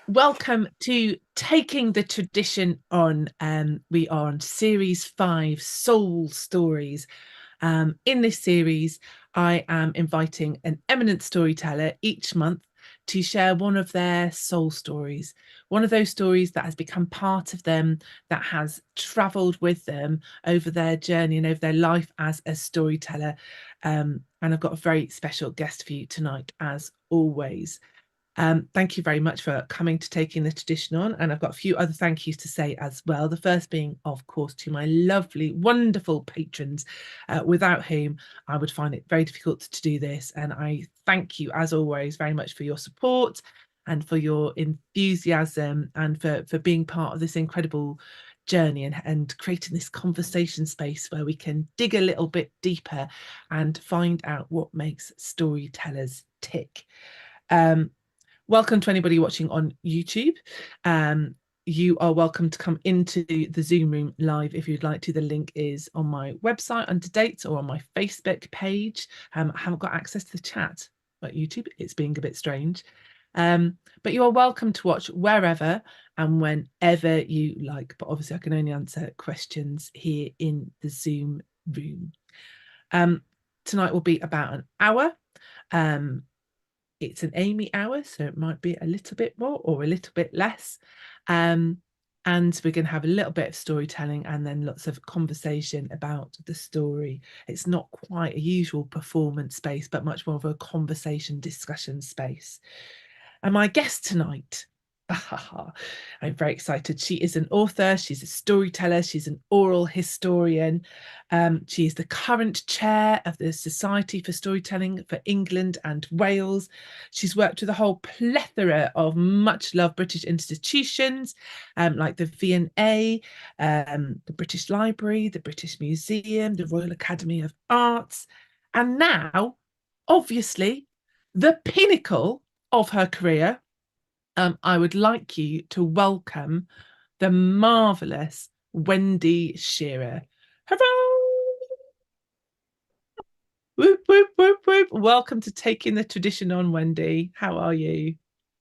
Welcome to Taking the Tradition On. We are on series 5, Soul Stories. In this series, I am inviting an eminent storyteller each month to share one of their soul stories, one of those stories that has become part of them, that has travelled with them over their journey and over their life as a storyteller. And I've got a very special guest for you tonight, as always. Thank you very much for coming to Taking the Tradition On. And I've got a few other thank yous to say as well. The first being, of course, to my lovely, wonderful patrons, without whom I would find it very difficult to do this. And I thank you, as always, very much for your support and for your enthusiasm and for being part of this incredible journey and creating this conversation space where we can dig a little bit deeper and find out what makes storytellers tick. Welcome to anybody watching on YouTube. You are welcome to come into the Zoom room live if you'd like to. The link is on my website under dates or on my Facebook page. I haven't got access to the chat at YouTube. It's being a bit strange. But you are welcome to watch wherever and whenever you like. But obviously I can only answer questions here in the Zoom room. Tonight will be about an hour. It's an Amy hour, so it might be a little bit more or a little bit less. And we're going to have a little bit of storytelling and then lots of conversation about the story. It's not quite a usual performance space, but much more of a conversation discussion space. And my guest tonight, I'm very excited. She is an author, she's a storyteller, she's an oral historian. She is the current chair of the Society for Storytelling for England and Wales. She's worked with a whole plethora of much loved British institutions, like the V&A, the British Library, the British Museum, the Royal Academy of Arts, and now, obviously, the pinnacle of her career. I would like you to welcome the marvellous Wendy Shearer. Hurrah! Whoop, whoop, whoop, whoop. Welcome to Taking the Tradition On, Wendy. How are you?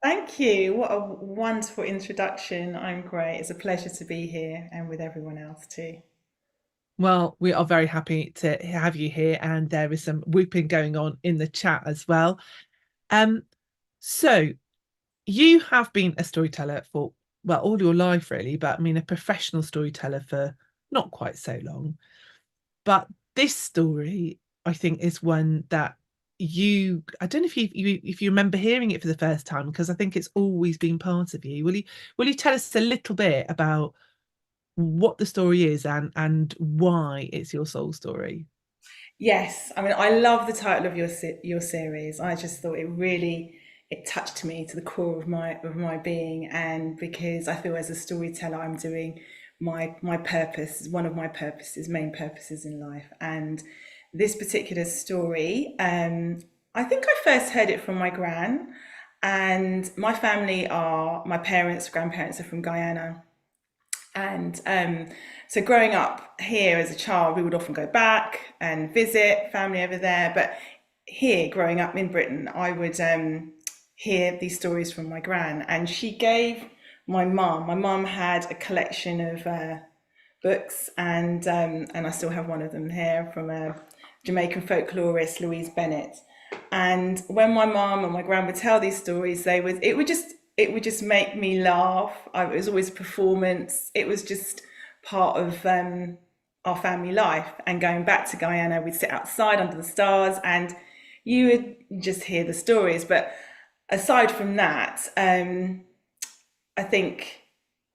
Thank you. What a wonderful introduction. I'm great. It's a pleasure to be here and with everyone else too. Well, we are very happy to have you here, and there is some whooping going on in the chat as well. Um, so you have been a storyteller for, well, all your life really, but I mean a professional storyteller for not quite so long. But this story, I think, is one that I don't know if you remember hearing it for the first time, because I think it's always been part of you. Will you tell us a little bit about what the story is and why it's your soul story? Yes, I mean I love the title of your series. I just thought it touched me to the core of my being, and because I feel as a storyteller I'm doing my purpose, one of my purposes, main purposes in life. And this particular story, I think I first heard it from my gran, and my family are my parents, grandparents are from Guyana. And so growing up here as a child, we would often go back and visit family over there. But here, growing up in Britain, I would hear these stories from my gran. And she gave my mum had a collection of books, and I still have one of them here from a Jamaican folklorist, Louise Bennett. And when my mum and my gran would tell these stories, it would just make me laugh. It was always a performance. It was just part of our family life. And going back to Guyana, we'd sit outside under the stars, and you would just hear the stories. But aside from that, I think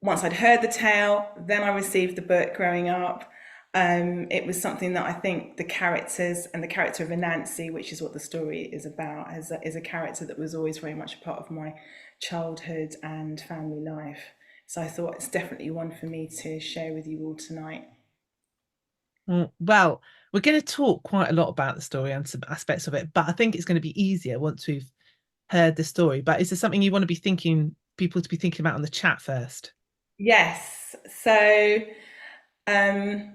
once I'd heard the tale, then I received the book growing up. It was something that I think the characters and the character of Anansi, which is what the story is about, is a character that was always very much a part of my childhood and family life. So I thought it's definitely one for me to share with you all tonight. Well, we're going to talk quite a lot about the story and some aspects of it, but I think it's going to be easier once we've heard the story. But is there something you want to be thinking, people to be thinking about on the chat first? Yes. So um,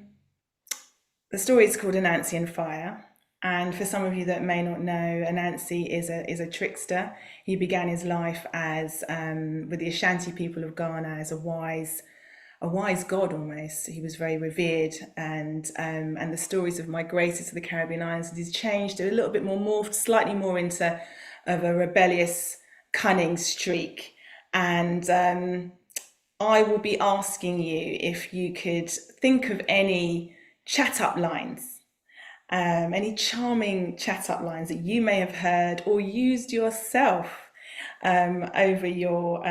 the story is called Anansi Fire. And for some of you that may not know, Anansi is a trickster. He began his life as with the Ashanti people of Ghana as a wise god almost. He was very revered, and the stories have migrated to the Caribbean islands. He's changed a little bit more, morphed slightly more into of a rebellious, cunning streak. And I will be asking you if you could think of any chat up lines, any charming chat up lines that you may have heard or used yourself over your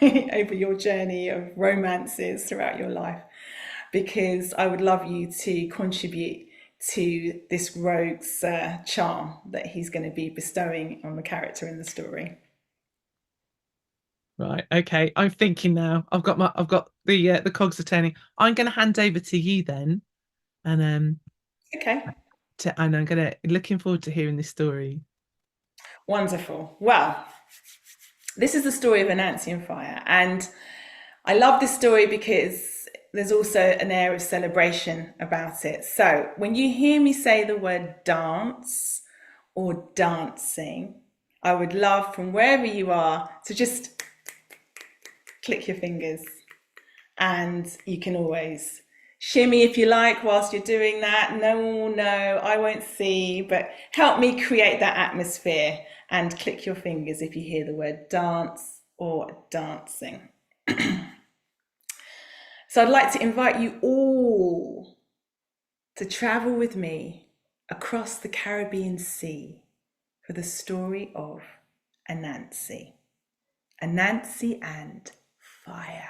over your journey of romances throughout your life, because I would love you to contribute to this rogue's charm that he's going to be bestowing on the character in the story. Right. Okay. I'm thinking now. I've got the cogs are turning. I'm going to hand over to you then, and Okay, and I'm gonna looking forward to hearing this story. wonderful. Well, this is the story of Anansi Fire, and I love this story because there's also an air of celebration about it. So when you hear me say the word dance or dancing, I would love from wherever you are to just click your fingers, and you can always shimmy if you like whilst you're doing that. No one will know, I won't see, but help me create that atmosphere and click your fingers if you hear the word dance or dancing. So I'd like to invite you all to travel with me across the Caribbean Sea for the story of Anansi. Anansi and Fire.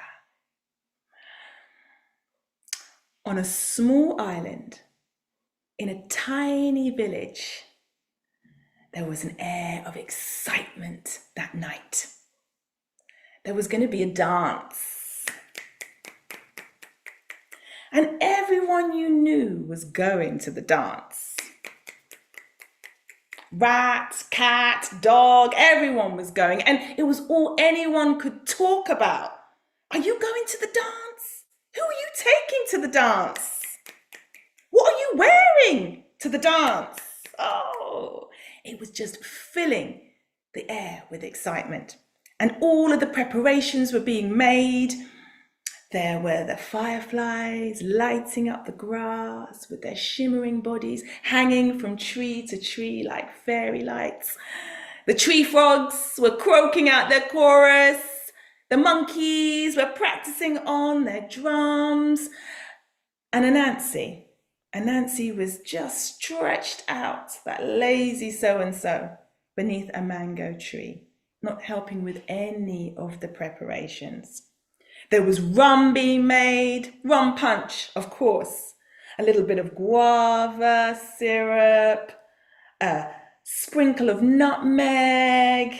On a small island in a tiny village, there was an air of excitement that night. There was going to be a dance, and everyone you knew was going to the dance. Rat, cat, dog, everyone was going, and it was all anyone could talk about. Are you going to the dance? Who are you taking to the dance? What are you wearing to the dance? Oh, it was just filling the air with excitement. And all of the preparations were being made. There were the fireflies lighting up the grass with their shimmering bodies hanging from tree to tree like fairy lights. The tree frogs were croaking out their chorus. The monkeys were practicing on their drums. And Anansi was just stretched out, that lazy so-and-so, beneath a mango tree, not helping with any of the preparations. There was rum being made, rum punch, of course, a little bit of guava syrup, a sprinkle of nutmeg,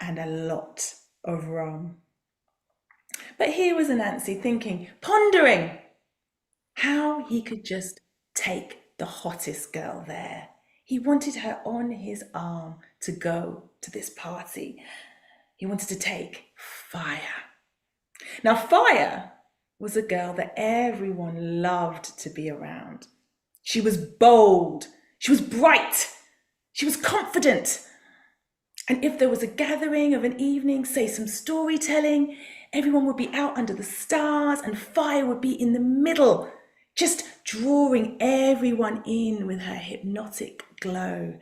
and a lot of rum. But here was Anansi thinking, pondering how he could just take the hottest girl there. He wanted her on his arm to go to this party. He wanted to take Fire. Now, Fire was a girl that everyone loved to be around. She was bold, she was bright, she was confident. And if there was a gathering of an evening, say some storytelling, everyone would be out under the stars and Fire would be in the middle, just drawing everyone in with her hypnotic glow.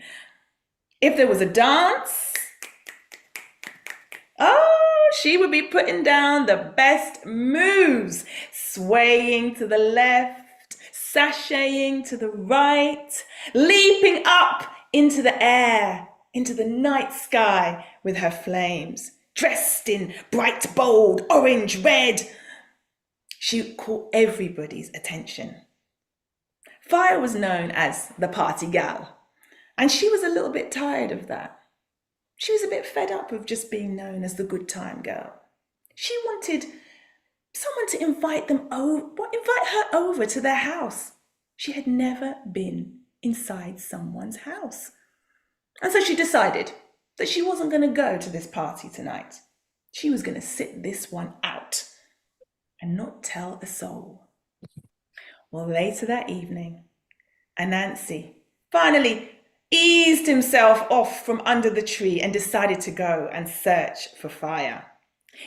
If there was a dance, oh, she would be putting down the best moves, swaying to the left, sashaying to the right, leaping up into the air, into the night sky with her flames, dressed in bright, bold, orange, red. She caught everybody's attention. Fire was known as the party gal, and she was a little bit tired of that. She was a bit fed up of just being known as the good time girl. She wanted someone to invite her over to their house. She had never been inside someone's house. And so she decided that she wasn't going to go to this party tonight. She was going to sit this one out and not tell a soul. Well, later that evening, Anansi finally eased himself off from under the tree and decided to go and search for fire.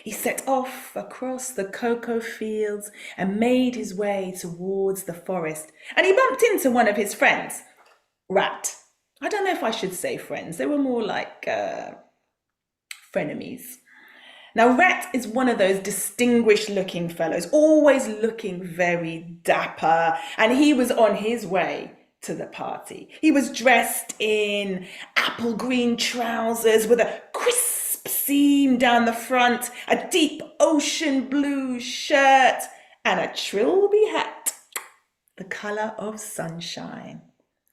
He set off across the cocoa fields and made his way towards the forest. And he bumped into one of his friends, Rat. I don't know if I should say friends. They were more like frenemies. Now, Rat is one of those distinguished looking fellows, always looking very dapper, and he was on his way to the party. He was dressed in apple green trousers with a crisp seam down the front, a deep ocean blue shirt, and a trilby hat, the colour of sunshine.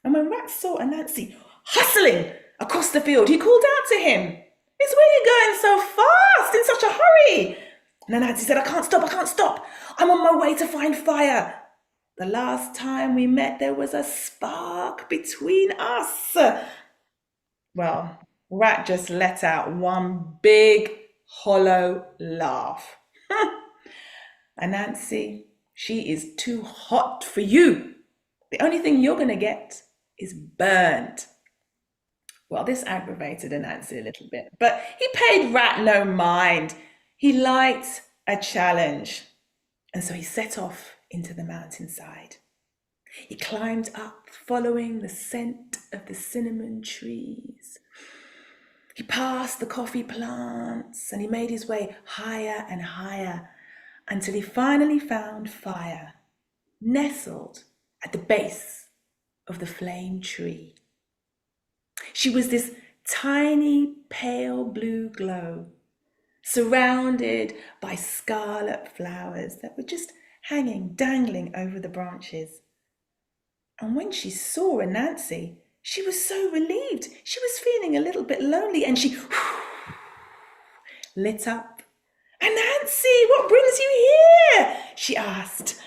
And when Rat saw Anansi hustling across the field, he called out to him, "It's where you going so fast, in such a hurry?" And Anansi said, I can't stop. I'm on my way to find fire. The last time we met, there was a spark between us. Well, Rat just let out one big, hollow laugh. Anansi, she is too hot for you. The only thing you're going to get is burned. Well, this aggravated Anansi a little bit, but he paid Rat no mind. He liked a challenge. And so he set off into the mountainside. He climbed up, following the scent of the cinnamon trees. He passed the coffee plants and he made his way higher and higher until he finally found fire, nestled at the base of the flame tree. She was this tiny pale blue glow, surrounded by scarlet flowers that were just hanging, dangling over the branches. And when she saw Anansi, she was so relieved. She was feeling a little bit lonely, and she lit up. "Anansi, what brings you here?" she asked.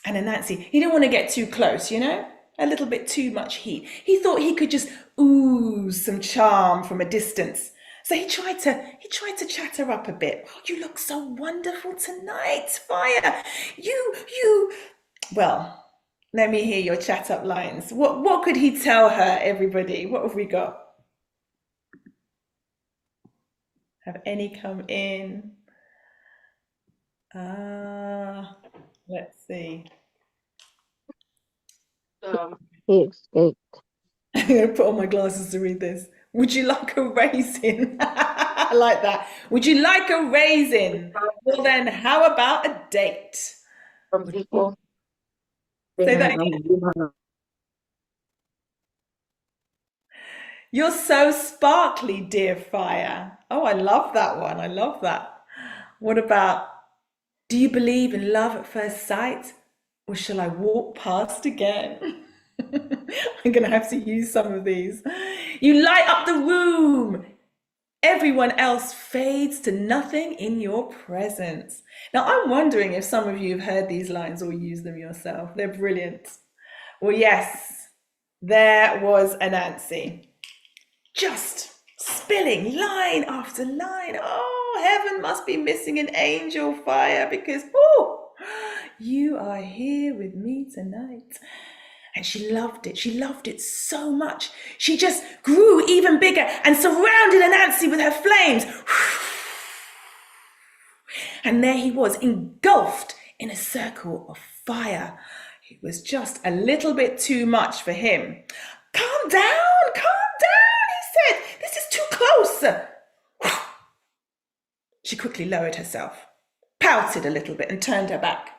And Anansi, he didn't want to get too close, a little bit too much heat. He thought he could just ooze some charm from a distance. So he tried to chat her up a bit. "Oh, you look so wonderful tonight, Fire. Well, let me hear your chat up lines. What could he tell her, everybody? What have we got? Have any come in? Let's see. He escaped. I'm going to put on my glasses to read this. Would you like a raisin? I like that. Would you like a raisin? Well, then, how about a date? From people. Say that again. You're so sparkly, dear Fire. Oh, I love that one. I love that. What about, do you believe in love at first sight? Or shall I walk past again? I'm going to have to use some of these. You light up the room. Everyone else fades to nothing in your presence. Now, I'm wondering if some of you have heard these lines or used them yourself. They're brilliant. Well, yes, there was Anansi, just spilling line after line. Oh, heaven must be missing an angel, Fire, because, you are here with me tonight. And she loved it. She loved it so much. She just grew even bigger and surrounded Anansi with her flames. And there he was, engulfed in a circle of fire. It was just a little bit too much for him. Calm down, he said. This is too close. She quickly lowered herself, pouted a little bit and turned her back.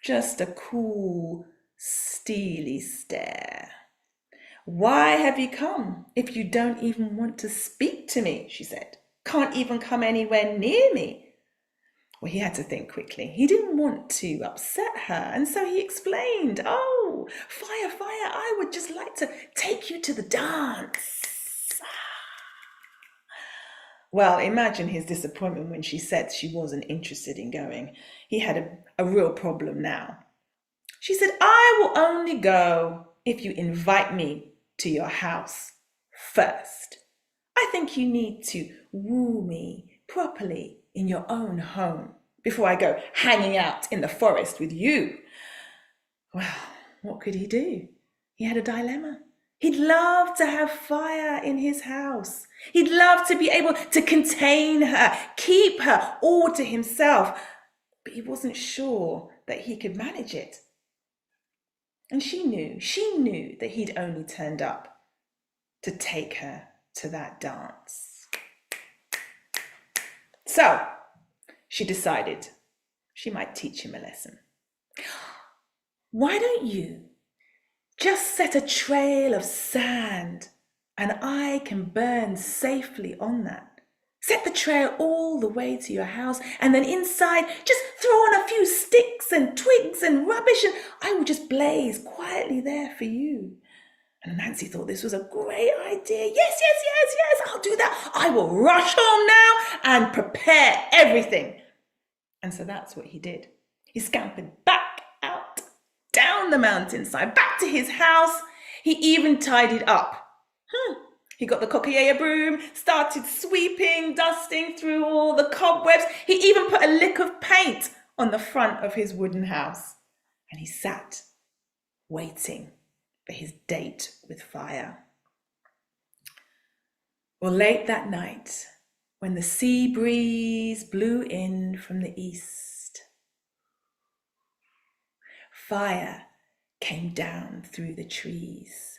Just a cool, steely stare. "Why have you come if you don't even want to speak to me?" she said. "Can't even come anywhere near me." Well, he had to think quickly. He didn't want to upset her, and so he explained, "Oh, Fire, I would just like to take you to the dance." Well, imagine his disappointment when she said she wasn't interested in going. He had a real problem now. She said, "I will only go if you invite me to your house first. I think you need to woo me properly in your own home before I go hanging out in the forest with you." Well, what could he do? he had a dilemma. He'd love to have fire in his house. He'd love to be able to contain her, keep her all to himself, but he wasn't sure that he could manage it. And she knew that he'd only turned up to take her to that dance. So she decided she might teach him a lesson. Why don't you just set a trail of sand and I can burn safely on that? Set the trail all the way to your house, and then inside, just throw on a few sticks and twigs and rubbish, and I will just blaze quietly there for you. And Nancy thought this was a great idea. Yes, I'll do that. I will rush home now and prepare everything. And so that's what he did. He scampered back out, down the mountainside, back to his house. He even tidied up. He got the coquillea broom, started sweeping, dusting through all the cobwebs. He even put a lick of paint on the front of his wooden house. And he sat, waiting for his date with fire. Well, late that night, when the sea breeze blew in from the east, fire came down through the trees.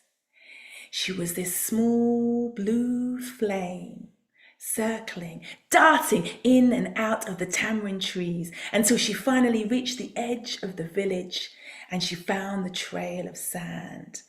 She was this small blue flame, circling, darting in and out of the tamarind trees until she finally reached the edge of the village and she found the trail of sand.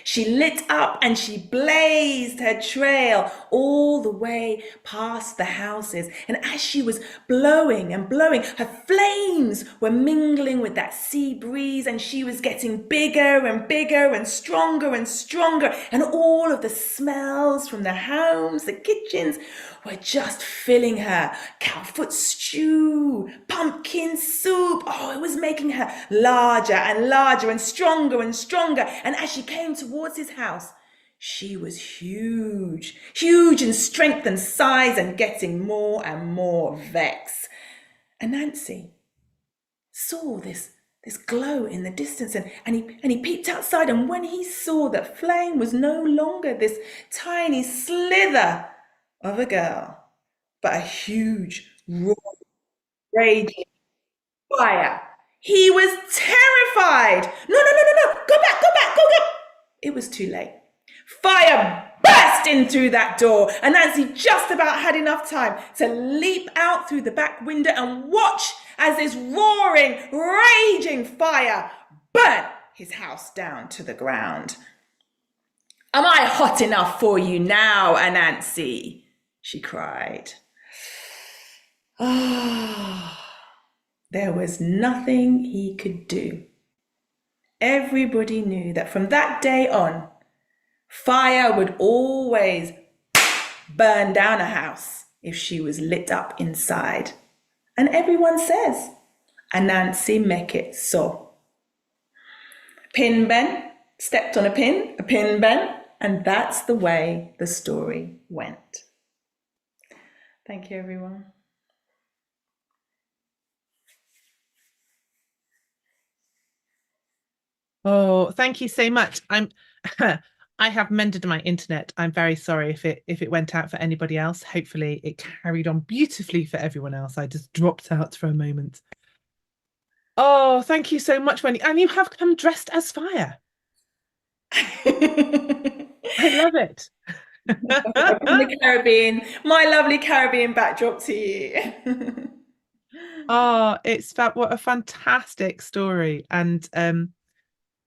She lit up and she blazed her trail all the way past the houses. And as she was blowing and blowing, her flames were mingling with that sea breeze, and she was getting bigger and bigger and stronger and stronger. And all of the smells from the homes, the kitchens, were just filling her. Cowfoot stew, pumpkin soup. Oh, it was making her larger and larger and stronger and stronger. And as she came towards his house, she was huge in strength and size and getting more and more vexed. And Nancy saw this glow in the distance, and he peeped outside, and when he saw that Flame was no longer this tiny slither of a girl, but a huge, raw, raging fire, he was terrified. No, go back. It was too late. Fire burst in through that door, and Nancy just about had enough time to leap out through the back window and watch as this roaring, raging fire burnt his house down to the ground. "Am I hot enough for you now, Anansi?" she cried. There was nothing he could do. Everybody knew that from that day on, fire would always burn down a house if she was lit up inside. And everyone says, Anansi make it so. Pin bent, stepped on a pin bent, and that's the way the story went. Thank you, everyone. Oh, thank you so much. I have mended my internet. I'm very sorry if it went out for anybody else. Hopefully it carried on beautifully for everyone else. I just dropped out for a moment. Oh, thank you so much, Wendy. And you have come dressed as fire. I love it. From the Caribbean, my lovely Caribbean backdrop to you. Oh, what a fantastic story. And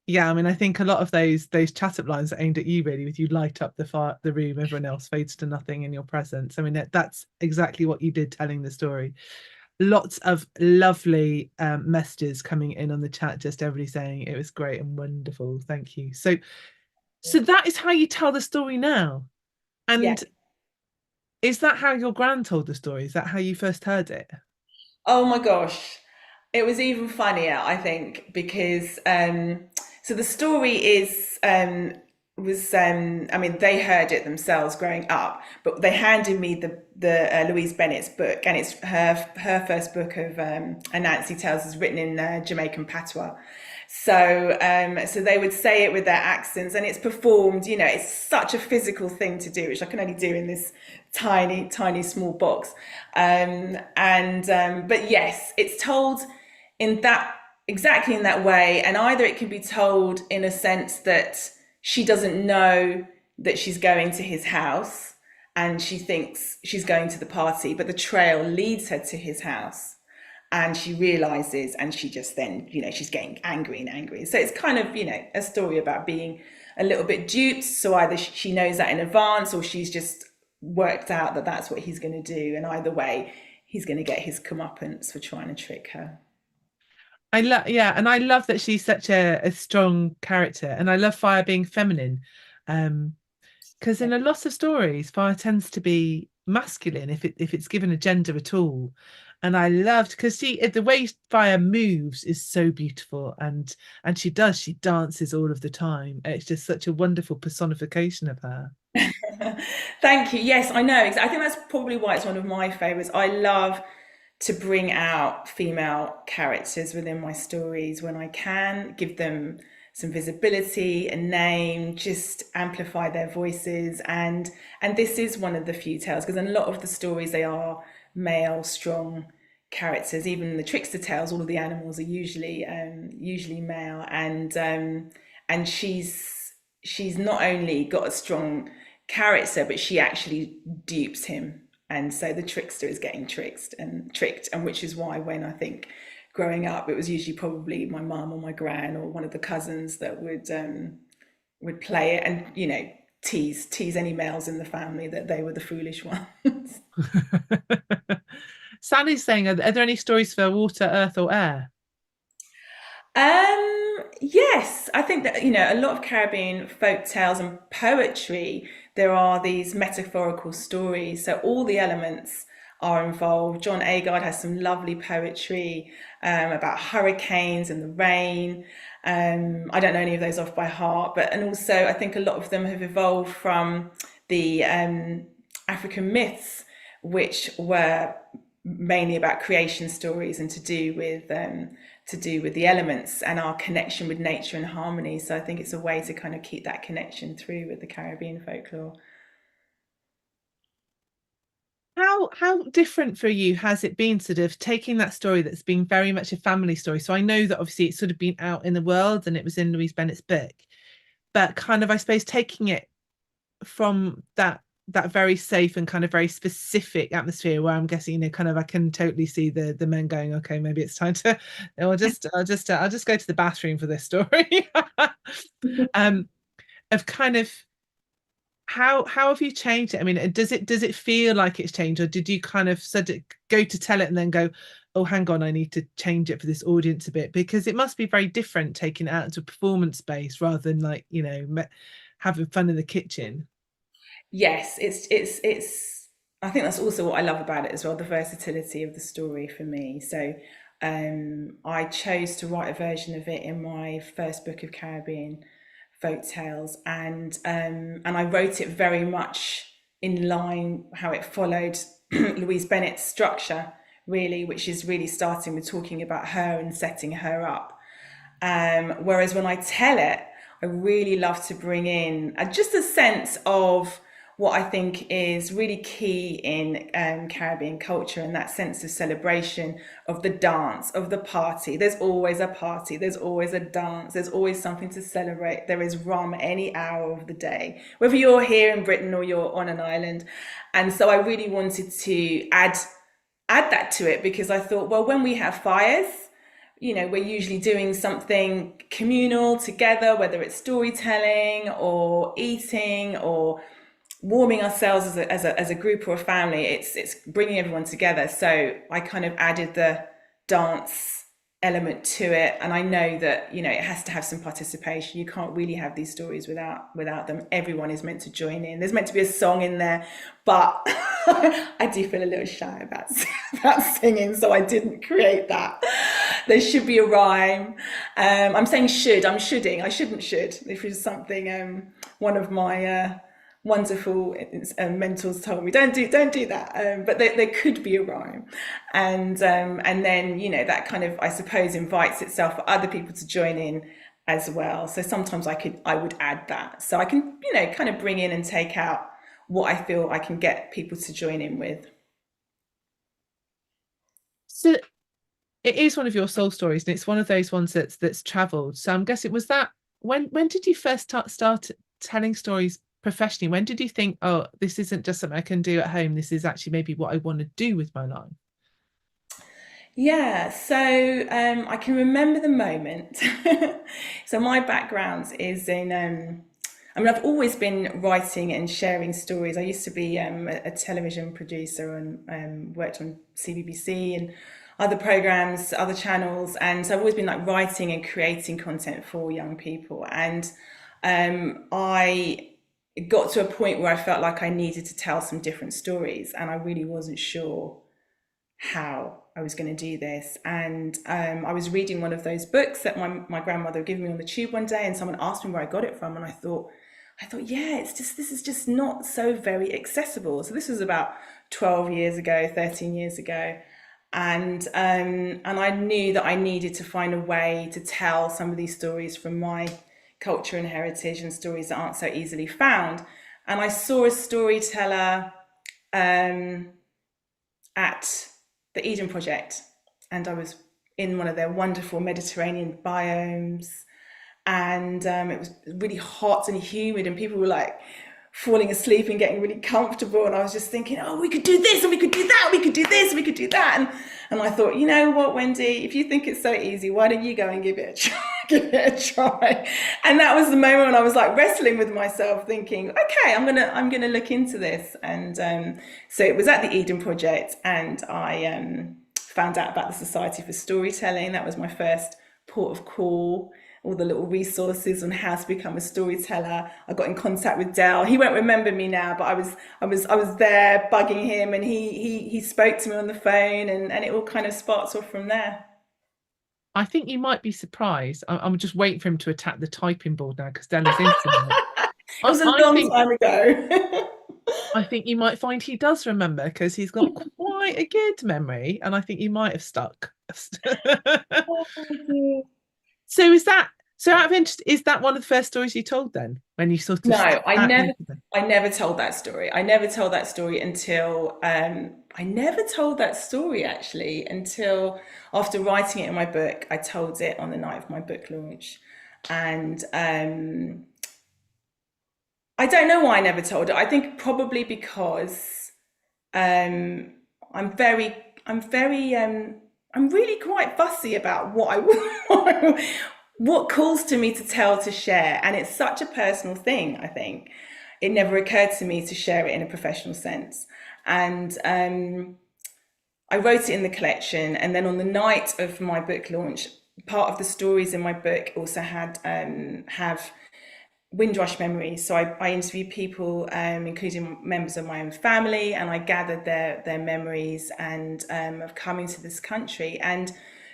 yeah, I mean, I think a lot of those chat up lines are aimed at you, really, with you light up the room, everyone else fades to nothing in your presence. I mean, that's exactly what you did telling the story. Lots of lovely messages coming in on the chat, just everybody saying it was great and wonderful. Thank you. So that is how you tell the story now. And yeah. Is that how your gran told the story? Is that how you first heard it? Oh my gosh. It was even funnier, I think, because so the story I mean, they heard it themselves growing up, but they handed me the Louise Bennett's book, and it's her first book of Anansi Tales is written in Jamaican patois. So they would say it with their accents, and it's performed. It's such a physical thing to do, which I can only do in this tiny, tiny, small box. But yes, it's told in that exactly in that way, and either it can be told in a sense that she doesn't know that she's going to his house, and she thinks she's going to the party, but the trail leads her to his house and she realizes, and she just then, she's getting angry and angry. So it's kind of, a story about being a little bit duped. So either she knows that in advance, or she's just worked out that that's what he's going to do. And either way, he's going to get his comeuppance for trying to trick her. And I love that she's such a strong character, and I love Fire being feminine. Because in a lot of stories, Fire tends to be masculine if it's given a gender at all. And I loved because the way Fire moves is so beautiful, and she dances all of the time. It's just such a wonderful personification of her. Thank you. Yes, I know. I think that's probably why it's one of my favorites. I love to bring out female characters within my stories when I can, give them some visibility, a name, just amplify their voices. And this is one of the few tales, because in a lot of the stories they are male, strong characters. Even in the trickster tales, all of the animals are usually male, and she's not only got a strong character, but she actually dupes him. And so the trickster is getting tricked, and which is why when I think growing up, it was usually probably my mum or my gran or one of the cousins that would play it, and tease any males in the family that they were the foolish ones. Sally's saying, are there any stories for water, earth, or air? Yes, I think that a lot of Caribbean folk tales and poetry, there are these metaphorical stories. So all the elements are involved. John Agard has some lovely poetry about hurricanes and the rain. I don't know any of those off by heart, and also I think a lot of them have evolved from the African myths, which were mainly about creation stories and to do with the elements and our connection with nature and harmony. So I think it's a way to kind of keep that connection through with the Caribbean folklore. How different for you has it been, sort of taking that story that's been very much a family story? So I know that obviously it's sort of been out in the world and it was in Louise Bennett's book, but kind of, I suppose, taking it from that very safe and kind of very specific atmosphere where I'm guessing, kind of I can totally see the men going, okay, maybe it's time to I'll just go to the bathroom for this story. Of kind of how have you changed it? I mean, does it feel like it's changed, or did you kind of go to tell it and then go, oh, hang on, I need to change it for this audience a bit? Because it must be very different taking it out into a performance space rather than like, having fun in the kitchen. Yes, it's I think that's also what I love about it as well, the versatility of the story for me. So I chose to write a version of it in my first book of Caribbean folk tales, and I wrote it very much in line how it followed Louise Bennett's structure, really, which is really starting with talking about her and setting her up. Whereas when I tell it, I really love to bring in just a sense of what I think is really key in Caribbean culture, and that sense of celebration, of the dance, of the party. There's always a party, there's always a dance, there's always something to celebrate. There is rum any hour of the day, whether you're here in Britain or you're on an island. And so I really wanted to add that to it, because I thought, well, when we have fires, we're usually doing something communal together, whether it's storytelling or eating or warming ourselves as a group or a family. It's bringing everyone together. So I kind of added the dance element to it, and I know that it has to have some participation. You can't really have these stories without them. Everyone is meant to join in. There's meant to be a song in there, but I do feel a little shy about singing, so I didn't create that. There should be a rhyme. I'm saying should. I'm shoulding. I shouldn't should. If it's something one of my wonderful mentors told me don't do that, but there could be a rhyme, and then that kind of, I suppose, invites itself for other people to join in as well. So sometimes I would add that, so I can kind of bring in and take out what I feel I can get people to join in with. So it is one of your soul stories, and it's one of those ones that's traveled. So I'm guessing, was that when did you first start telling stories professionally? When did you think, oh, this isn't just something I can do at home, this is actually maybe what I want to do with my life? Yeah, so I can remember the moment. So my background is in, I mean, I've always been writing and sharing stories. I used to be a television producer and worked on CBBC and other programs, other channels. And so I've always been like writing and creating content for young people. And I got to a point where I felt like I needed to tell some different stories, and I really wasn't sure how I was going to do this. And I was reading one of those books that my grandmother gave me on the tube one day, and someone asked me where I got it from, and I thought, yeah, this is just not so very accessible. So this was about 12 years ago, 13 years ago. And I knew that I needed to find a way to tell some of these stories from my culture and heritage, and stories that aren't so easily found. And I saw a storyteller at the Eden Project, and I was in one of their wonderful Mediterranean biomes, and it was really hot and humid, and people were like falling asleep and getting really comfortable, and I was just thinking, oh, we could do this and we could do that, we could do this, we could do that, and I thought, you know what, Wendy, if you think it's so easy, why don't you go and give it a try? Give it a try. And that was the moment when I was like wrestling with myself, thinking, okay, I'm gonna look into this. And so it was at the Eden Project, and I found out about the Society for Storytelling. That was my first port of call. All the little resources on how to become a storyteller. I got in contact with Dell. He won't remember me now, but I was there bugging him, and he spoke to me on the phone, and it all kind of sparked off from there. I think you might be surprised. I'm just waiting for him to attack the typing board now, because Della's into it. It was a long time ago. I think you might find he does remember, because he's got quite a good memory, and I think you might have stuck. So out of interest, is that one of the first stories you told then, when you sort of No, into them? I never told that story. I never told that story until I never told that story actually until after writing it in my book. I told it on the night of my book launch, and I don't know why I never told it. I think probably because I'm very I'm really quite fussy about what I what calls to me to tell, to share, and it's such a personal thing. I think it never occurred to me to share it in a professional sense, and I wrote it in the collection, and then on the night of my book launch, part of the stories in my book also had have Windrush memories. So I interviewed people, including members of my own family, and I gathered their memories and of coming to this country. And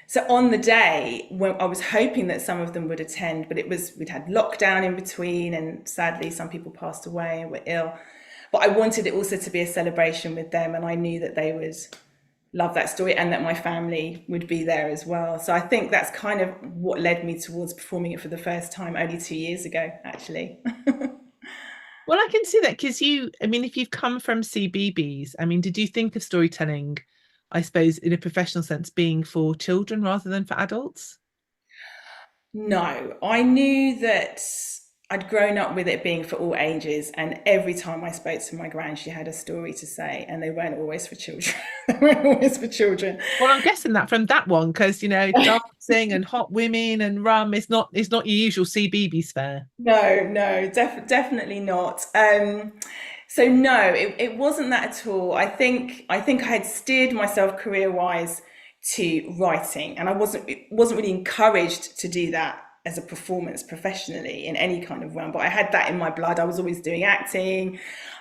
so on the day when I was hoping that some of them would attend, but we'd had lockdown in between, and sadly some people passed away and were ill. But I wanted it also to be a celebration with them, and I knew that they would love that story and that my family would be there as well. So I think that's kind of what led me towards performing it for the first time only 2 years ago, actually. Well, I can see that, because if you've come from CBBS, did you think of storytelling, I suppose, in a professional sense, being for children rather than for adults? No, I knew that I'd grown up with it being for all ages, and every time I spoke to my gran, she had a story to say, and they weren't always for children. They weren't always for children. Well, I'm guessing that from that one, because dancing and hot women and rum is not your usual CBBS fare. No, definitely not. So no, it wasn't that at all. I think I had steered myself career-wise to writing, and I wasn't really encouraged to do that as a performance professionally in any kind of realm, but I had that in my blood. I was always doing acting,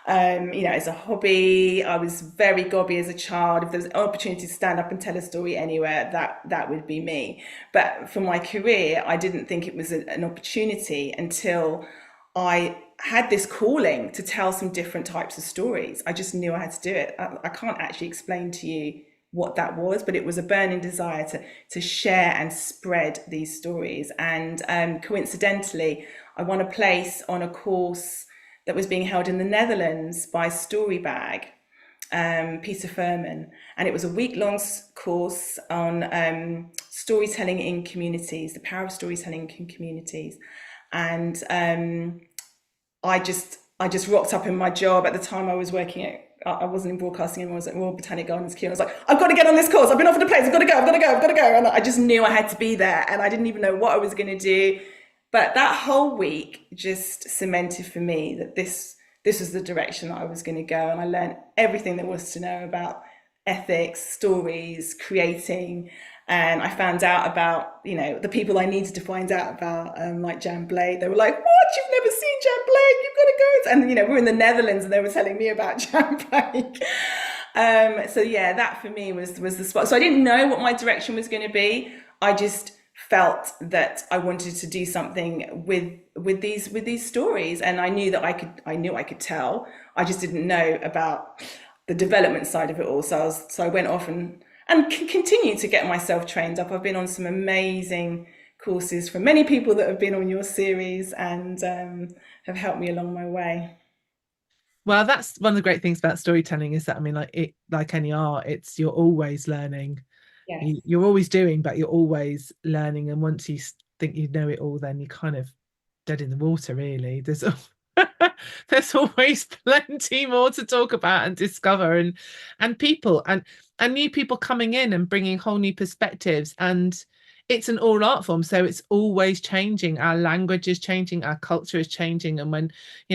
as a hobby. I was very gobby as a child. If there was an opportunity to stand up and tell a story anywhere, that would be me. But for my career, I didn't think it was an opportunity until I had this calling to tell some different types of stories. I just knew I had to do it. I can't actually explain to you what that was, but it was a burning desire to share and spread these stories. And coincidentally, I won a place on a course that was being held in the Netherlands by Storybag, Peter Furman, and it was a week-long course on storytelling in communities, the power of storytelling in communities. And I just rocked up in my job. At the time I was working at, I wasn't in broadcasting anymore, I was at Royal Botanic Gardens, Kew. I was like, I've got to get on this course, I've been offered a place, I've got to go, I've got to go, I've got to go. And I just knew I had to be there, and I didn't even know what I was going to do. But that whole week just cemented for me that this was the direction that I was going to go. And I learned everything there was to know about ethics, stories, creating. And I found out about, the people I needed to find out about, like Jan Blake. They were like, what? You've never seen Jan Blake? You've got to go. And, we're in the Netherlands and they were telling me about Jan Blake. So yeah, that for me was the spot. So I didn't know what my direction was going to be. I just felt that I wanted to do something with these stories. And I knew that I could tell. I just didn't know about the development side of it all. So I went off and continue to get myself trained up. I've been on some amazing courses from many people that have been on your series and have helped me along my way. Well, that's one of the great things about storytelling, is that, I mean, like any art, you're always learning. Yes. You're always doing, but you're always learning. And once you think you know it all, then you're kind of dead in the water, really. There's always plenty more to talk about and discover, and people and new people coming in and bringing whole new perspectives. And it's an all art form, so it's always changing. Our language is changing, our culture is changing, and when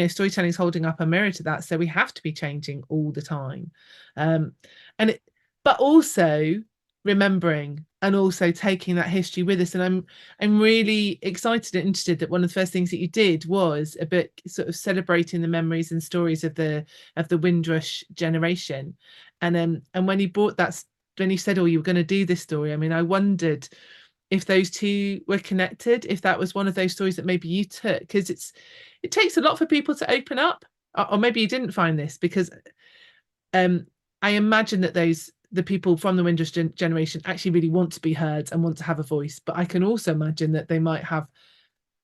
storytelling is holding up a mirror to that, so we have to be changing all the time. But also remembering and also taking that history with us. And I'm really excited and interested that one of the first things that you did was a bit sort of celebrating the memories and stories of the Windrush generation. And when you brought that, when you said, oh, you were going to do this story, I mean, I wondered if those two were connected, if that was one of those stories that maybe you took, because it takes a lot for people to open up. Or maybe you didn't find this, because I imagine that the people from the Windrush generation actually really want to be heard and want to have a voice. But I can also imagine that they might have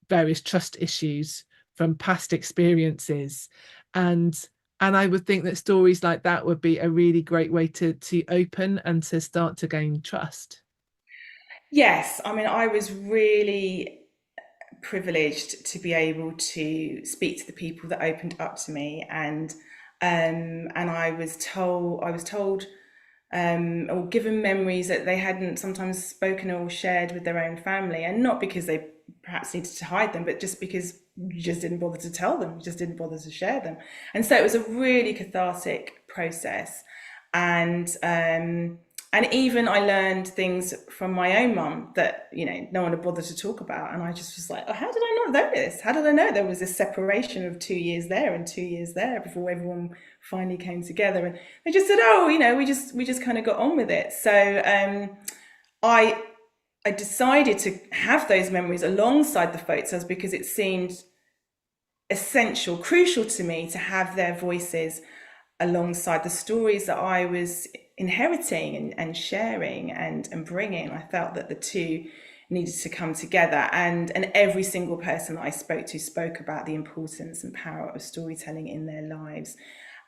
various trust issues from past experiences. And I would think that stories like that would be a really great way to open and to start to gain trust. Yes, I mean, I was really privileged to be able to speak to the people that opened up to me, and I was told or given memories that they hadn't sometimes spoken or shared with their own family, and not because they perhaps needed to hide them, but just because you just didn't bother to tell them, you just didn't bother to share them. And so it was a really cathartic process. And even I learned things from my own mum that, no one had bothered to talk about. And I just was like, oh, how did I not know this? How did I know there was this separation of 2 years there and 2 years there before everyone finally came together? And they just said, oh, we just kind of got on with it. So I decided to have those memories alongside the folktales because it seemed essential, crucial to me to have their voices alongside the stories that I was inheriting and sharing and bringing. I felt that the two needed to come together, and every single person that I spoke to spoke about the importance and power of storytelling in their lives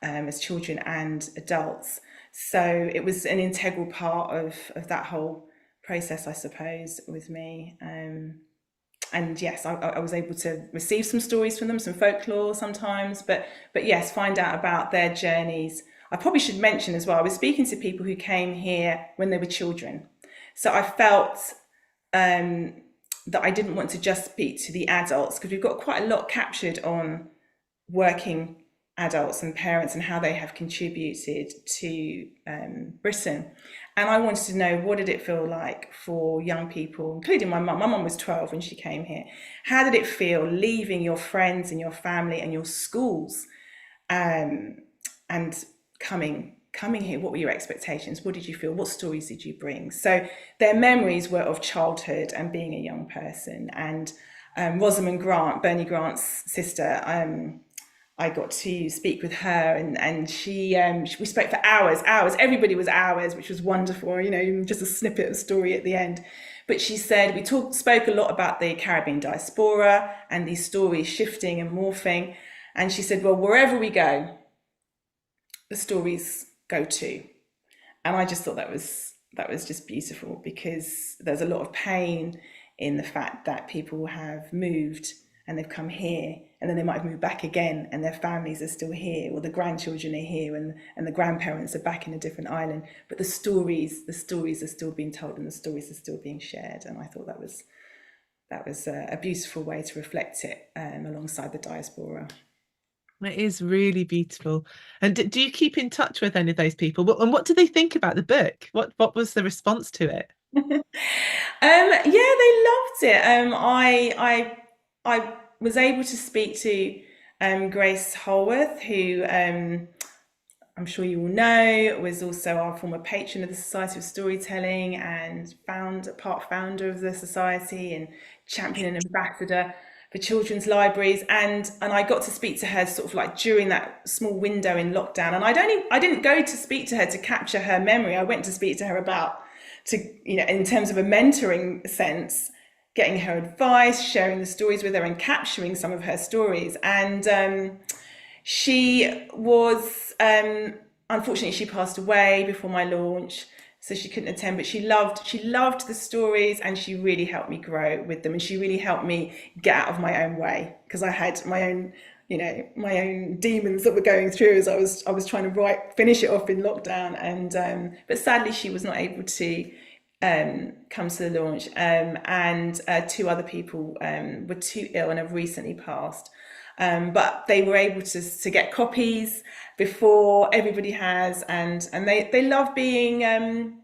as children and adults. So it was an integral part of that whole process, I suppose, with me. And yes, I was able to receive some stories from them, some folklore sometimes, but yes, find out about their journeys. I probably should mention as well, I was speaking to people who came here when they were children. So I felt that I didn't want to just speak to the adults, because we've got quite a lot captured on working adults and parents and how they have contributed to Britain. And I wanted to know, what did it feel like for young people, including my mum? My mum was 12 when she came here. How did it feel leaving your friends and your family and your schools and coming here? What were your expectations? What did you feel? What stories did you bring? So their memories were of childhood and being a young person. And Rosamond Grant, Bernie Grant's sister. I got to speak with her, and we spoke for hours. Everybody was hours, which was wonderful. You know, even just a snippet of story at the end. But she said spoke a lot about the Caribbean diaspora and these stories shifting and morphing. And she said, well, wherever we go, the stories go too. And I just thought that was just beautiful, because there's a lot of pain in the fact that people have moved and they've come here, and then they might have moved back again and their families are still here, or the grandchildren are here, and the grandparents are back in a different island, but the stories are still being told, and the stories are still being shared. And I thought that was a beautiful way to reflect it, alongside the diaspora. It is really beautiful. And do you keep in touch with any of those people? And what do they think about the book? What was the response to it? Yeah, they loved it. I was able to speak to Grace Holworth, who I'm sure you all know was also our former patron of the Society of Storytelling, and part founder of the society, and champion and ambassador for children's libraries. And I got to speak to her sort of like during that small window in lockdown. And I didn't go to speak to her to capture her memory. I went to speak to her in terms of a mentoring sense, getting her advice, sharing the stories with her, and capturing some of her stories. And she was, unfortunately, she passed away before my launch, so she couldn't attend. But she loved the stories, and she really helped me grow with them, and she really helped me get out of my own way, because I had my own demons that were going through as I was trying to finish it off in lockdown. And but sadly, she was not able to come to the launch, and two other people were too ill and have recently passed. But they were able to get copies before everybody has, and they love being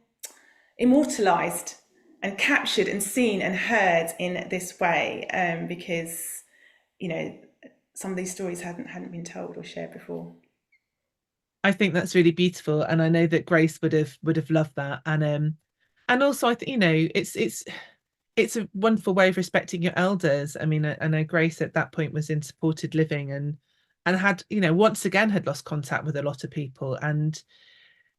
immortalized and captured and seen and heard in this way, because some of these stories hadn't been told or shared before. I think that's really beautiful, and I know that Grace would have loved that. And also I think it's a wonderful way of respecting your elders. I mean, I know Grace at that point was in supported living, and had once again had lost contact with a lot of people, and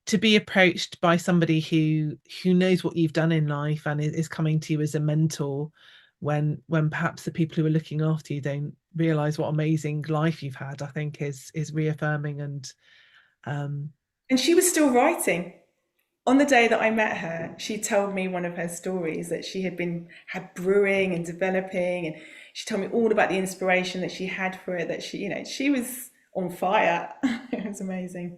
to be approached by somebody who knows what you've done in life and is coming to you as a mentor, when perhaps the people who are looking after you don't realize what amazing life you've had, I think is reaffirming. And she was still writing. On the day that I met her, she told me one of her stories that she had brewing and developing, and she told me all about the inspiration that she had for it, that she was on fire. It was amazing.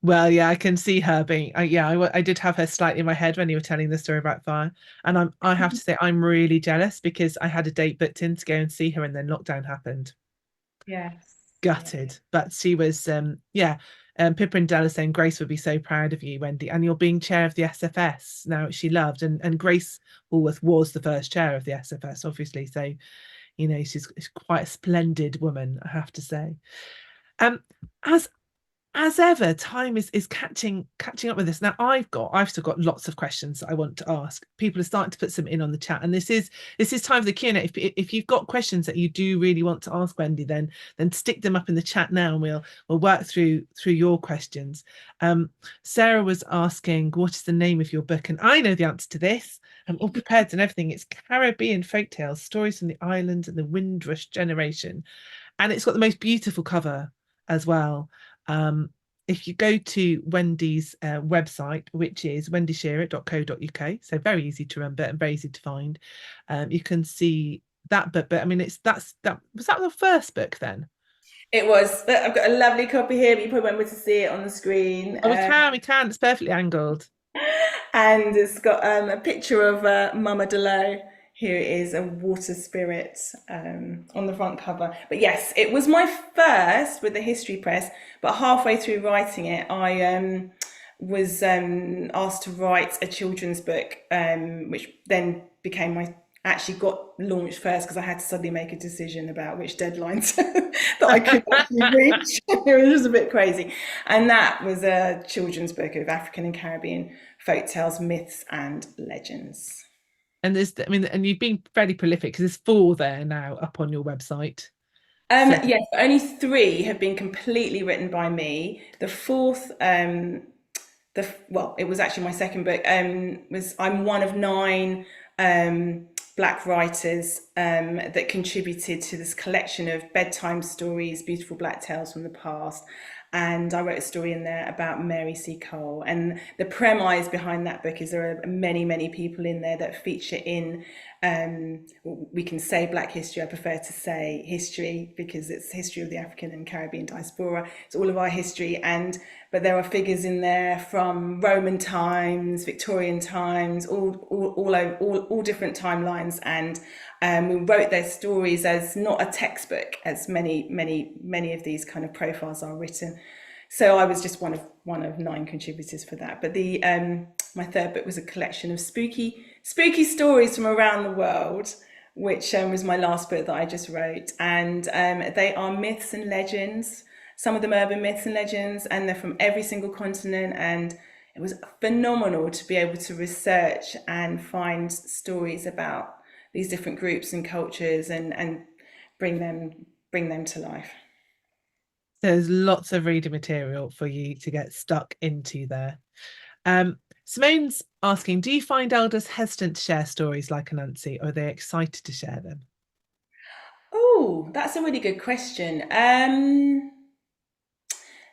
Well, yeah, I can see her being. I did have her slightly in my head when you were telling the story about fire, and I have to say I'm really jealous, because I had a date booked in to go and see her, and then lockdown happened. Yes. Gutted, yeah. But she was Pippa and Della saying Grace would be so proud of you, Wendy, and you're being chair of the SFS now, which she loved, and Grace Holworth was the first chair of the SFS, obviously. So she's quite a splendid woman, I have to say. As ever, time is catching up with us. Now I've still got lots of questions that I want to ask. People are starting to put some in on the chat, and this is time for the Q&A. If you've got questions that you do really want to ask Wendy, then stick them up in the chat now, and we'll work through your questions. Sarah was asking, what is the name of your book? And I know the answer to this. I'm all prepared and everything. It's Caribbean Folktales, Stories from the Islands and the Windrush Generation, and it's got the most beautiful cover as well. If you go to Wendy's website, which is wendyshearer.co.uk, so very easy to remember and very easy to find, you can see that book. But I mean, was that the first book then? It was. I've got a lovely copy here, but you probably won't be able to see it on the screen. Oh, we can. It's perfectly angled. And it's got a picture of Mama Delo, who is a water spirit, on the front cover. But yes, it was my first with the History Press, but halfway through writing it, I was asked to write a children's book, which then actually got launched first, because I had to suddenly make a decision about which deadlines that I could actually reach. It was just a bit crazy. And that was a children's book of African and Caribbean folk tales, myths and legends. And there's, I mean, and you've been fairly prolific because there's 4 there now up on your website. So Yes, but only 3 have been completely written by me. The fourth, well, it was actually my second book. Was I'm one of 9 Black writers that contributed to this collection of bedtime stories, beautiful Black tales from the past. And I wrote a story in there about Mary C. Cole. And the premise behind that book is there are many, many people in there that feature in, we can say Black history. I prefer to say history because it's history of the African and Caribbean diaspora. It's all of our history. But there are figures in there from Roman times, Victorian times, all different timelines. And we wrote their stories as not a textbook, as many of these kind of profiles are written. So I was just one of 9 contributors for that. But the my third book was a collection of spooky stories from around the world, which was my last book that I just wrote. And they are myths and legends. Some of them urban myths and legends, and they're from every single continent. And it was phenomenal to be able to research and find stories about these different groups and cultures and bring them to life. there's lots of reading material for you to get stuck into there. Simone's asking, do you find elders hesitant to share stories like Anansi, or are they excited to share them? Oh, that's a really good question.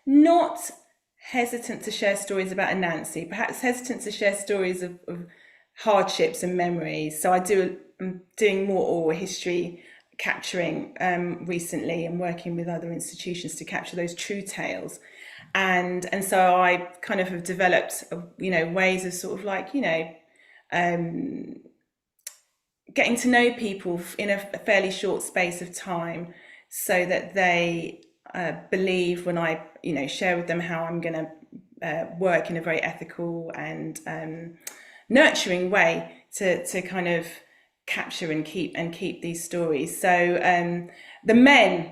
Not hesitant to share stories about Anansi, perhaps hesitant to share stories of hardships and memories. So I'm doing more oral history capturing recently and working with other institutions to capture those true tales. And so I kind of have developed, ways of sort of like, getting to know people in a fairly short space of time so that they believe when I, share with them how I'm going to work in a very ethical and nurturing way to kind of capture and keep these stories. So the men,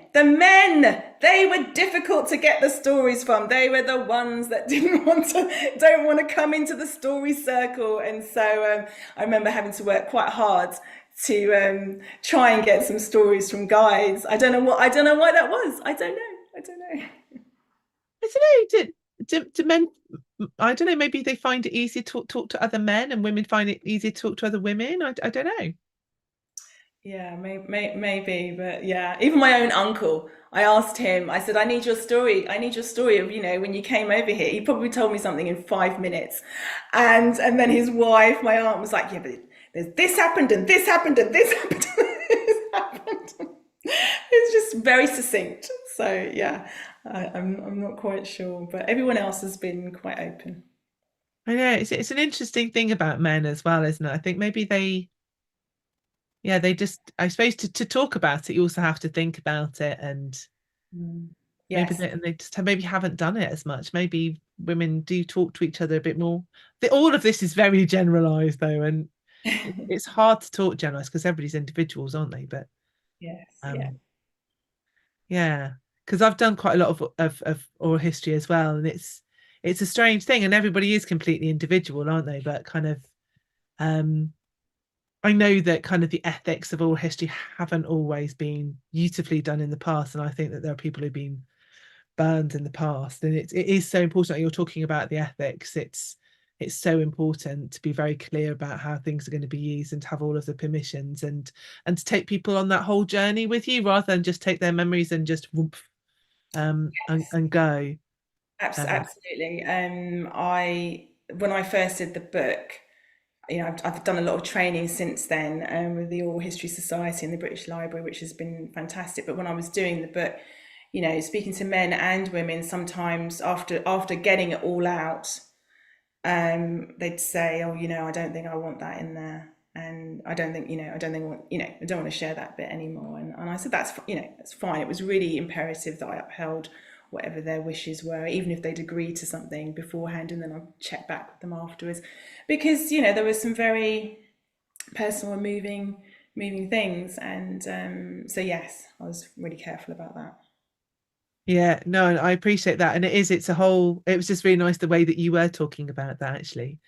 they were difficult to get the stories from. They were the ones that don't want to come into the story circle. And so I remember having to work quite hard to try and get some stories from guys. I don't know why that was. I don't know. I don't know. Do men, I don't know, maybe they find it easier to talk to other men and women find it easier to talk to other women. I don't know. Yeah, maybe, but yeah, even my own uncle, I asked him, I said, I need your story. I need your story of, when you came over here. He probably told me something in 5 minutes. And then his wife, my aunt, was like, yeah, but there's this happened and this happened and this happened and this happened. It's just very succinct. So yeah, I'm not quite sure, but everyone else has been quite open. I know it's an interesting thing about men as well, isn't it? I think maybe they just, I suppose to talk about it, you also have to think about it, and maybe Yes. they just maybe haven't done it as much. Maybe women do talk to each other a bit more. All of this is very generalized though, and it's hard to talk generalized because everybody's individuals, aren't they? But Yes. Yeah. yeah, because I've done quite a lot of oral history as well, and it's a strange thing, and everybody is completely individual, aren't they? But kind of I know that kind of the ethics of oral history haven't always been beautifully done in the past, and I think that there are people who've been burned in the past, and it is so important that you're talking about the ethics. It's so important to be very clear about how things are going to be used and to have all of the permissions and to take people on that whole journey with you rather than just take their memories and just whoop, and go. Absolutely. I when I first did the book, I've done a lot of training since then with the Oral History Society and the British Library, which has been fantastic. But when I was doing the book, speaking to men and women, sometimes after getting it all out, they'd say, "Oh, I don't think I want that in there." And I don't think, I don't think I want, I don't want to share that bit anymore. And I said, that's fine. It was really imperative that I upheld whatever their wishes were, even if they'd agreed to something beforehand, and then I'll check back with them afterwards, because there was some very personal and moving things, and so yes, I was really careful about that. Yeah, no, I appreciate that, and it's a whole. It was just really nice the way that you were talking about that. Actually,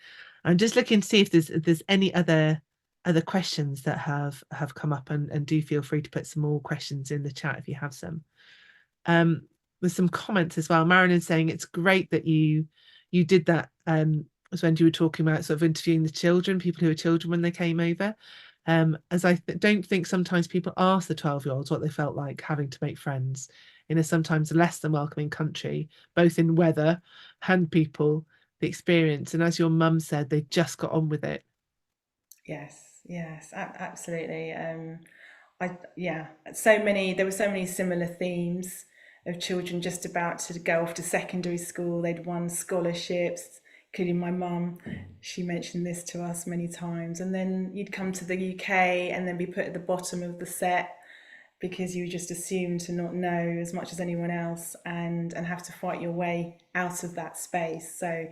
I'm just looking to see if there's any other other questions that have come up, and do feel free to put some more questions in the chat if you have some. With some comments as well. Marilyn saying it's great that you did that, as when you were talking about sort of interviewing the children, people who were children when they came over. As I don't think sometimes people ask the 12-year-olds what they felt like having to make friends in a sometimes less than welcoming country, both in weather and people, the experience. And as your mum said, they just got on with it. Yes, absolutely. There were so many similar themes of children just about to go off to secondary school. They'd won scholarships, including my mum. She mentioned this to us many times. And then you'd come to the UK and then be put at the bottom of the set because you just assumed to not know as much as anyone else, and have to fight your way out of that space. So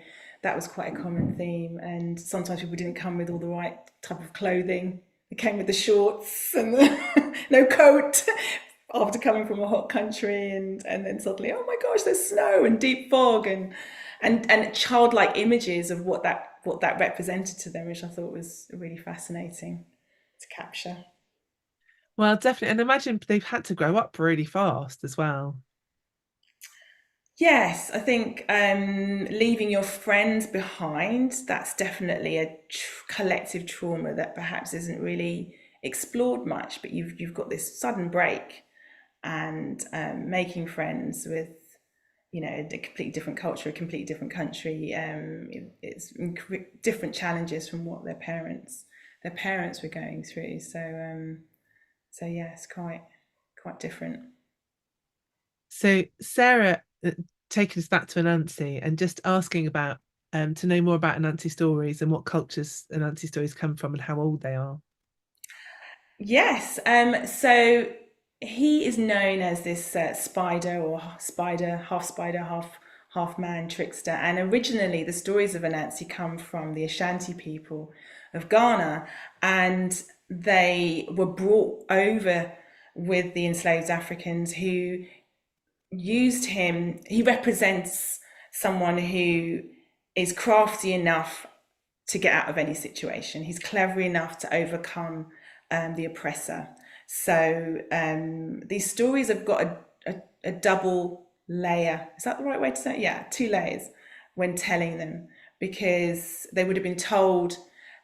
that was quite a common theme. And sometimes people didn't come with all the right type of clothing. They came with the shorts and no coat after coming from a hot country, and then suddenly, oh my gosh, there's snow and deep fog, and childlike images of what that represented to them, which I thought was really fascinating to capture. Well, definitely. And imagine they've had to grow up really fast as well. Yes, I think leaving your friends behind, that's definitely a collective trauma that perhaps isn't really explored much, but you've got this sudden break, and making friends with, a completely different culture, a completely different country. It's different challenges from what their parents were going through. So yes, quite different. So Sarah, taking us back to Anansi and just asking about to know more about Anansi stories and what cultures Anansi stories come from and how old they are. Yes, so he is known as this half spider, half man trickster. And originally, the stories of Anansi come from the Ashanti people of Ghana, and they were brought over with the enslaved Africans who used him. He represents someone who is crafty enough to get out of any situation. He's clever enough to overcome the oppressor. So these stories have got a double layer. Is that the right way to say it? Yeah, 2 layers when telling them, because they would have been told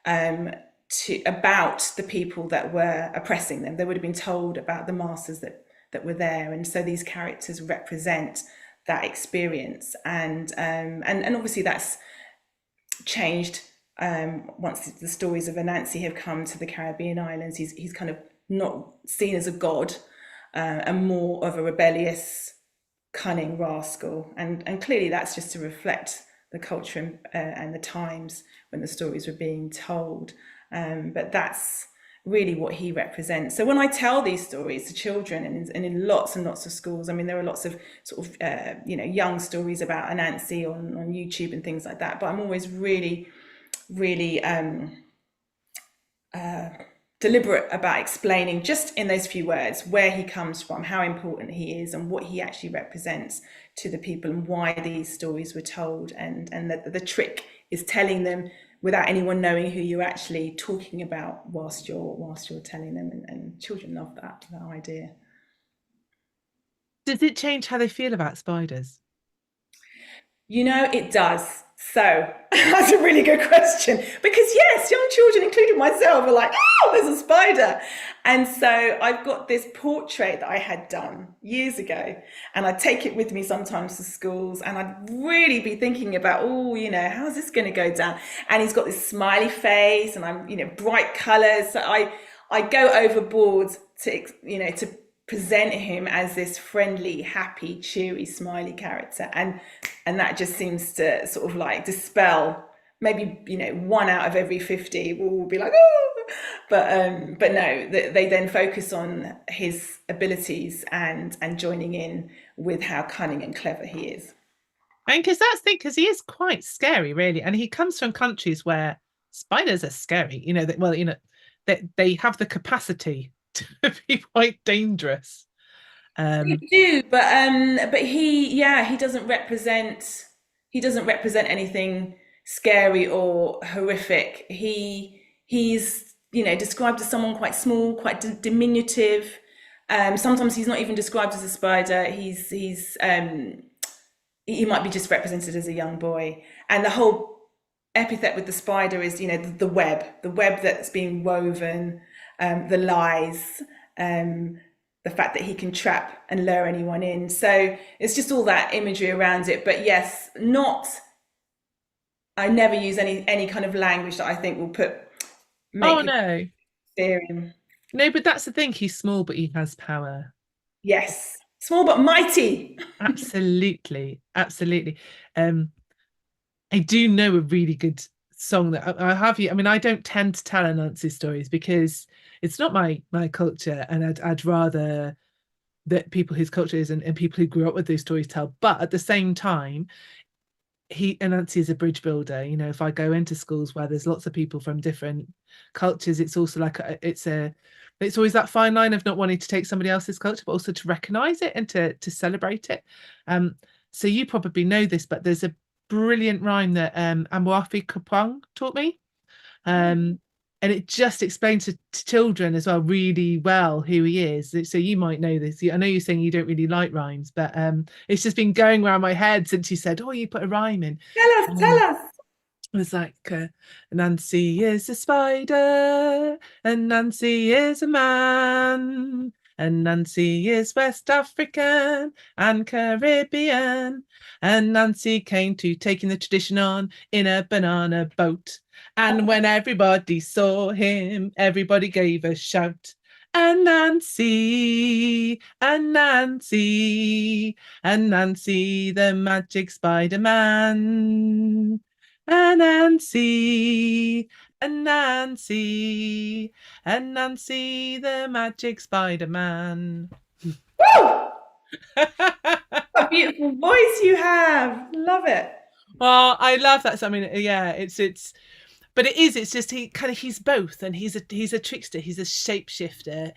about the people that were oppressing them. They would have been told about the masters that were there, and so these characters represent that experience, and obviously that's changed once the stories of Anansi have come to the Caribbean islands. He's kind of not seen as a god, and more of a rebellious, cunning rascal, and clearly that's just to reflect the culture and the times when the stories were being told. But that's really what he represents. So when I tell these stories to children, and in lots and lots of schools, I mean, there are lots of sort of young stories about Anansi on YouTube and things like that, but I'm always really deliberate about explaining, just in those few words, where he comes from, how important he is, and what he actually represents to the people, and why these stories were told, and that the trick is telling them without anyone knowing who you're actually talking about whilst you're telling them, and children love that idea. Does it change how they feel about spiders? It does. So that's a really good question, because yes, young children, including myself, are like, oh, there's a spider. And so I've got this portrait that I had done years ago, and I take it with me sometimes to schools, and I'd really be thinking about, how's this going to go down? And he's got this smiley face, and I'm, bright colors. So I go overboard to present him as this friendly, happy, cheery, smiley character, and that just seems to sort of like dispel maybe 1 out of every 50 will be like, oh, but no, they then focus on his abilities and joining in with how cunning and clever he is. And because he is quite scary, really, and he comes from countries where spiders are scary. They have the capacity to be quite dangerous. They do, but he doesn't represent anything scary or horrific. He's described as someone quite small, quite diminutive. Sometimes he's not even described as a spider. He might be just represented as a young boy. And the whole epithet with the spider is, the web that's being woven, the lies, the fact that he can trap and lure anyone in. So it's just all that imagery around it. But yes, I never use any kind of language that I think will make Oh people no. fear him. No, but that's the thing. He's small, but he has power. Yes, small but mighty. Absolutely. Absolutely. Um, I do know a really good song that I have you. I mean, I don't tend to tell Anansi stories because it's not my culture, and I'd rather that people whose culture is and people who grew up with those stories tell. But at the same time, Anansi is a bridge builder. If I go into schools where there's lots of people from different cultures, it's also like it's always that fine line of not wanting to take somebody else's culture, but also to recognize it and to celebrate it. So you probably know this, but there's a brilliant rhyme that Amwafi Kapwang taught me. And it just explains to children as well really well who he is. So you might know this. I know you're saying you don't really like rhymes, but it's just been going around my head since you said, "Oh, you put a rhyme in." Tell us. It was like, Nancy is a spider, and Nancy is a man, and Nancy is West African and Caribbean, and Nancy came to taking the tradition on in a banana boat. And when everybody saw him, everybody gave a shout. Anansi, Anansi, Anansi, the magic Spider-Man. Anansi, Anansi, Anansi, the magic Spider-Man. Woo! What a beautiful voice you have. Love it. Well, I love that. So, I mean, yeah, but it's just he's both, and he's a trickster, he's a shapeshifter.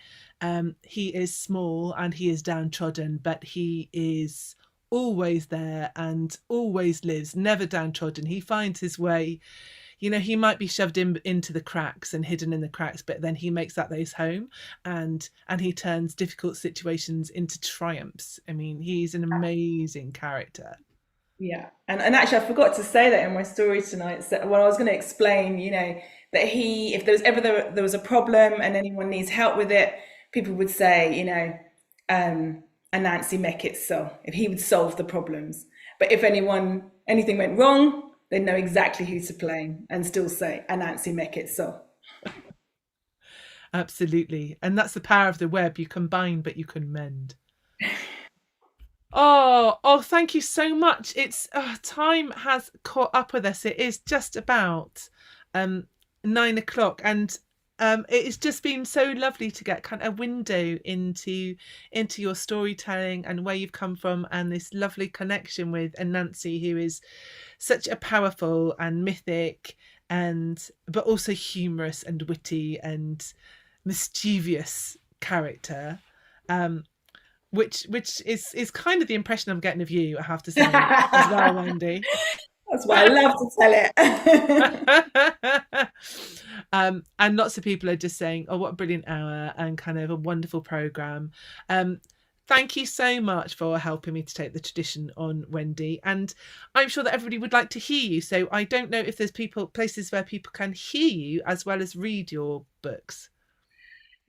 He is small and he is downtrodden, but he is always there and always lives, never downtrodden. He finds his way. He might be shoved into the cracks and hidden in the cracks, but then he makes that his home, and he turns difficult situations into triumphs. I mean, he's an amazing character. Yeah, and actually, I forgot to say that in my story tonight. So when I was going to explain, that if there was ever there was a problem and anyone needs help with it, people would say, Anansi make it so, if he would solve the problems. But if anything went wrong, they'd know exactly who to blame and still say, Anansi make it so. Absolutely. And that's the power of the web. You combine, but you can mend. Oh, thank you so much. It's time has caught up with us. It is just about 9 o'clock, and it's just been so lovely to get kind of a window into your storytelling and where you've come from, and this lovely connection with Anansi, who is such a powerful and mythic but also humorous and witty and mischievous character. Which is kind of the impression I'm getting of you, I have to say, as well, Wendy. That's why I love to tell it. And lots of people are just saying, "Oh, what a brilliant hour," and kind of a wonderful program. Thank you so much for helping me to take the tradition on, Wendy. And I'm sure that everybody would like to hear you. So I don't know if there's places where people can hear you as well as read your books.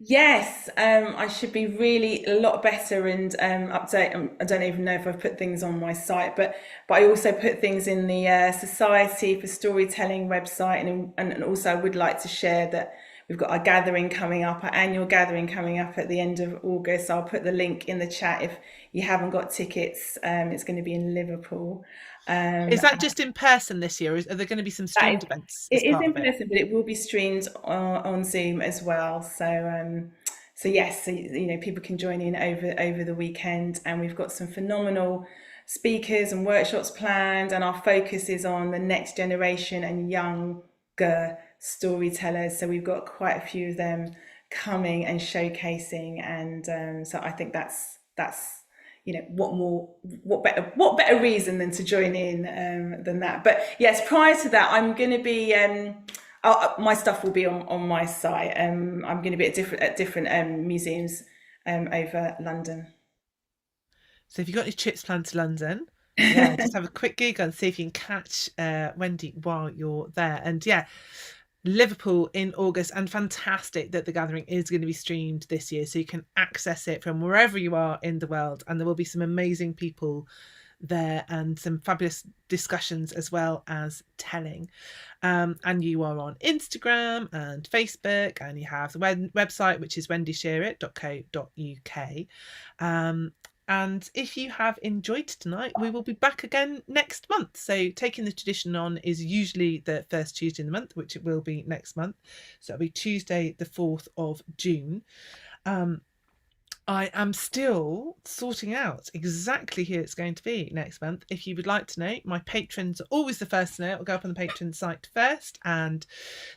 Yes, I should be really a lot better and update. I don't even know if I've put things on my site, but I also put things in the Society for Storytelling website, and also I would like to share that we've got our gathering coming up, our annual gathering coming up at the end of August. I'll put the link in the chat if you haven't got tickets. It's going to be in Liverpool. Is that just in person this year? Or are there going to be some streamed events? It is in person, but it will be streamed on Zoom as well. So yes, people can join in over the weekend, and we've got some phenomenal speakers and workshops planned, and our focus is on the next generation and younger storytellers. So we've got quite a few of them coming and showcasing, and so I think that's what better reason than to join in than that. But yes, prior to that, I'm going to be My stuff will be on my site. I'm going to be at different museums over London. So if you've got any trips planned to London, yeah, just have a quick Google and see if you can catch Wendy while you're there. And yeah, Liverpool in August, and fantastic that the gathering is going to be streamed this year, so you can access it from wherever you are in the world, and there will be some amazing people there and some fabulous discussions as well as telling. And you are on Instagram and Facebook, and you have the website, which is wendyshearer.co.uk. And if you have enjoyed tonight, we will be back again next month. So taking the tradition on is usually the first Tuesday in the month, which it will be next month. So it'll be Tuesday, the 4th of June. I am still sorting out exactly who it's going to be next month. If you would like to know, my patrons are always the first to know. It will go up on the patron site first, and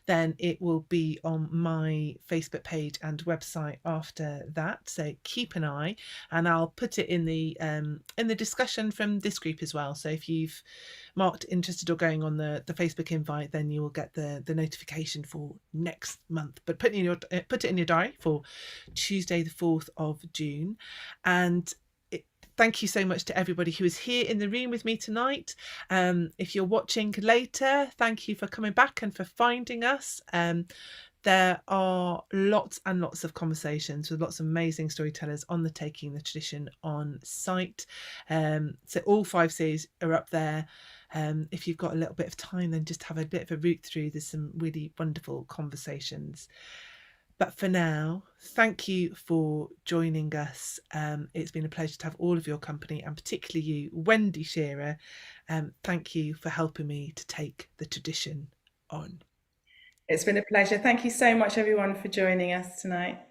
then it will be on my Facebook page and website after that. So keep an eye, and I'll put it in the discussion from this group as well. So if you've marked interested or going on the Facebook invite, then you will get the notification for next month. But put it in your diary for Tuesday the 4th of June. And thank you so much to everybody who is here in the room with me tonight. If you're watching later, thank you for coming back and for finding us. There are lots and lots of conversations with lots of amazing storytellers on the Taking the Tradition on site. So all 5 series are up there. If you've got a little bit of time, then just have a bit of a root through. There's some really wonderful conversations. But for now, thank you for joining us. It's been a pleasure to have all of your company, and particularly you, Wendy Shearer. Thank you for helping me to take the tradition on. It's been a pleasure. Thank you so much, everyone, for joining us tonight.